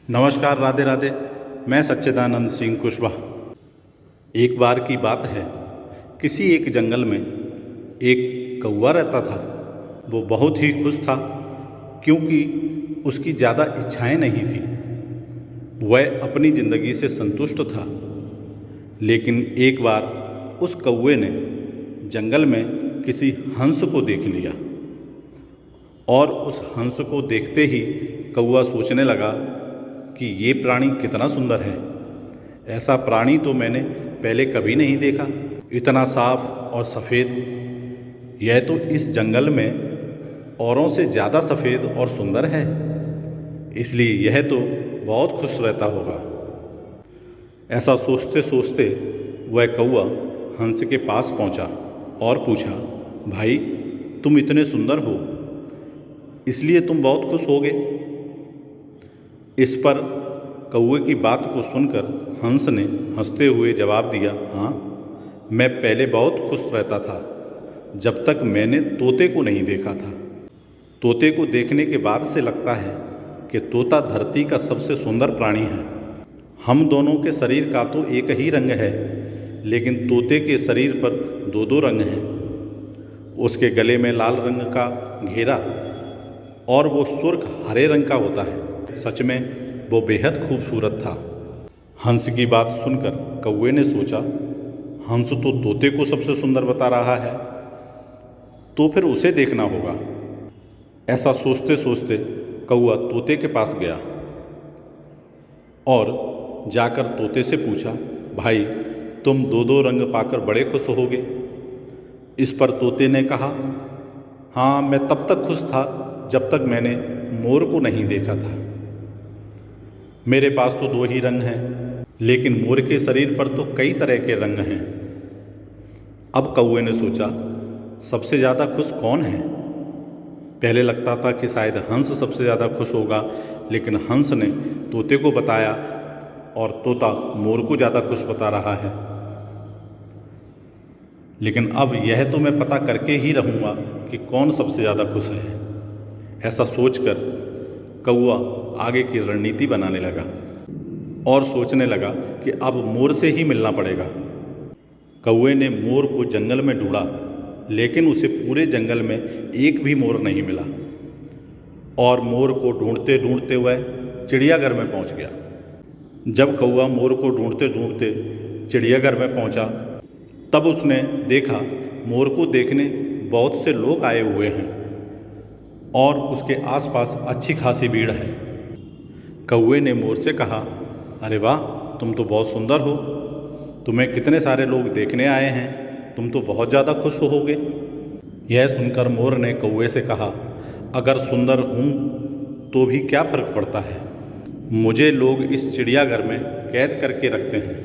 नमस्कार, राधे राधे। मैं सच्चिदानंद सिंह कुशवाहा। एक बार की बात है, किसी एक जंगल में एक कौवा रहता था। वो बहुत ही खुश था क्योंकि उसकी ज़्यादा इच्छाएं नहीं थी। वह अपनी ज़िंदगी से संतुष्ट था। लेकिन एक बार उस कौवे ने जंगल में किसी हंस को देख लिया और उस हंस को देखते ही कौवा सोचने लगा कि ये प्राणी कितना सुंदर है। ऐसा प्राणी तो मैंने पहले कभी नहीं देखा, इतना साफ और सफ़ेद। यह तो इस जंगल में औरों से ज़्यादा सफ़ेद और सुंदर है, इसलिए यह तो बहुत खुश रहता होगा। ऐसा सोचते सोचते वह कौवा हंस के पास पहुंचा और पूछा, भाई तुम इतने सुंदर हो, इसलिए तुम बहुत खुश होगे। इस पर कौवे की बात को सुनकर हंस ने हंसते हुए जवाब दिया, हाँ, मैं पहले बहुत खुश रहता था जब तक मैंने तोते को नहीं देखा था। तोते को देखने के बाद से लगता है कि तोता धरती का सबसे सुंदर प्राणी है। हम दोनों के शरीर का तो एक ही रंग है, लेकिन तोते के शरीर पर दो दो रंग हैं। उसके गले में लाल रंग का घेरा और वो सुर्ख हरे रंग का होता है। सच में वो बेहद खूबसूरत था। हंस की बात सुनकर कौवे ने सोचा, हंस तो तोते को सबसे सुंदर बता रहा है, तो फिर उसे देखना होगा। ऐसा सोचते सोचते कौवा तोते के पास गया और जाकर तोते से पूछा, भाई तुम दो दो रंग पाकर बड़े खुश होगे। इस पर तोते ने कहा, हाँ, मैं तब तक खुश था जब तक मैंने मोर को नहीं देखा था। मेरे पास तो दो ही रंग हैं, लेकिन मोर के शरीर पर तो कई तरह के रंग हैं। अब कौवे ने सोचा, सबसे ज़्यादा खुश कौन है। पहले लगता था कि शायद हंस सबसे ज़्यादा खुश होगा, लेकिन हंस ने तोते को बताया और तोता मोर को ज़्यादा खुश बता रहा है। लेकिन अब यह तो मैं पता करके ही रहूँगा कि कौन सबसे ज़्यादा खुश है। ऐसा सोचकर कौवा आगे की रणनीति बनाने लगा और सोचने लगा कि अब मोर से ही मिलना पड़ेगा। कौवे ने मोर को जंगल में ढूंढा, लेकिन उसे पूरे जंगल में एक भी मोर नहीं मिला और मोर को ढूंढते ढूंढते वह चिड़ियाघर में पहुंच गया। जब कौवा मोर को ढूंढते ढूंढते चिड़ियाघर में पहुंचा, तब उसने देखा मोर को देखने बहुत से लोग आए हुए हैं और उसके आसपास अच्छी खासी भीड़ है। कौवे ने मोर से कहा, अरे वाह, तुम तो बहुत सुंदर हो, तुम्हें कितने सारे लोग देखने आए हैं, तुम तो बहुत ज़्यादा खुश होगे। यह सुनकर मोर ने कौवे से कहा, अगर सुंदर हूँ तो भी क्या फ़र्क पड़ता है, मुझे लोग इस चिड़ियाघर में कैद करके रखते हैं,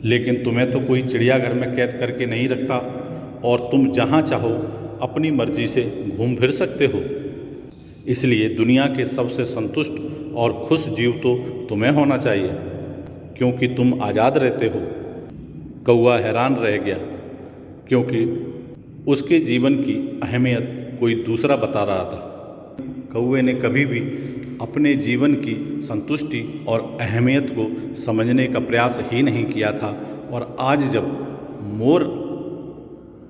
लेकिन तुम्हें तो कोई चिड़ियाघर में कैद करके नहीं रखता और तुम जहाँ चाहो अपनी मर्जी से घूम फिर सकते हो। इसलिए दुनिया के सबसे संतुष्ट और खुश जीव तो तुम्हें होना चाहिए, क्योंकि तुम आज़ाद रहते हो। कौवा हैरान रह गया, क्योंकि उसके जीवन की अहमियत कोई दूसरा बता रहा था। कौवे ने कभी भी अपने जीवन की संतुष्टि और अहमियत को समझने का प्रयास ही नहीं किया था, और आज जब मोर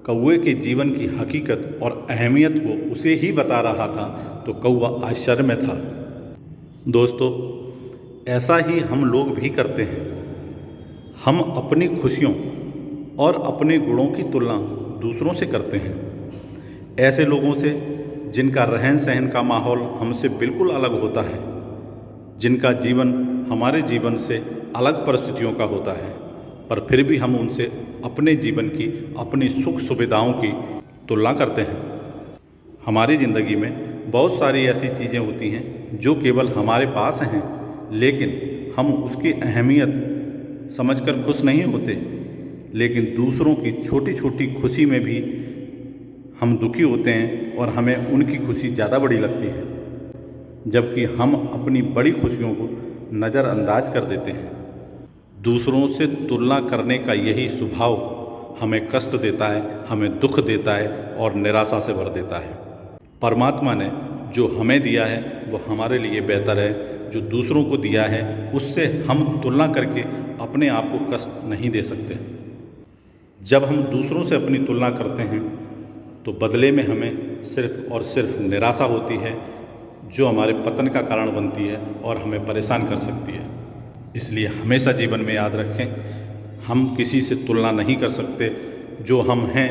कौवे के जीवन की हकीकत और अहमियत को उसे ही बता रहा था, तो कौवा आश्चर्य में था। दोस्तों, ऐसा ही हम लोग भी करते हैं। हम अपनी खुशियों और अपने गुणों की तुलना दूसरों से करते हैं, ऐसे लोगों से जिनका रहन सहन का माहौल हमसे बिल्कुल अलग होता है, जिनका जीवन हमारे जीवन से अलग परिस्थितियों का होता है, पर फिर भी हम उनसे अपने जीवन की, अपनी सुख सुविधाओं की तुलना करते हैं। हमारी ज़िंदगी में बहुत सारी ऐसी चीज़ें होती हैं जो केवल हमारे पास हैं, लेकिन हम उसकी अहमियत समझकर खुश नहीं होते, लेकिन दूसरों की छोटी छोटी खुशी में भी हम दुखी होते हैं और हमें उनकी खुशी ज़्यादा बड़ी लगती है, जबकि हम अपनी बड़ी खुशियों को नज़रअंदाज कर देते हैं। दूसरों से तुलना करने का यही स्वभाव हमें कष्ट देता है, हमें दुख देता है और निराशा से भर देता है। परमात्मा ने जो हमें दिया है वो हमारे लिए बेहतर है, जो दूसरों को दिया है उससे हम तुलना करके अपने आप को कष्ट नहीं दे सकते। जब हम दूसरों से अपनी तुलना करते हैं तो बदले में हमें सिर्फ और सिर्फ निराशा होती है, जो हमारे पतन का कारण बनती है और हमें परेशान कर सकती है। इसलिए हमेशा जीवन में याद रखें, हम किसी से तुलना नहीं कर सकते। जो हम हैं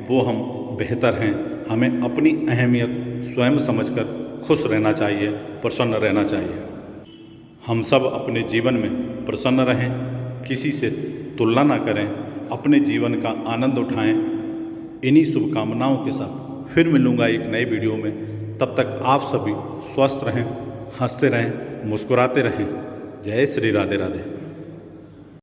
वो हम बेहतर हैं। हमें अपनी अहमियत स्वयं समझकर खुश रहना चाहिए, प्रसन्न रहना चाहिए। हम सब अपने जीवन में प्रसन्न रहें, किसी से तुलना ना करें, अपने जीवन का आनंद उठाएं। इन्हीं शुभकामनाओं के साथ फिर मिलूँगा एक नए वीडियो में। तब तक आप सभी स्वस्थ रहें, हंसते रहें, मुस्कुराते रहें। जय श्री राधे राधे।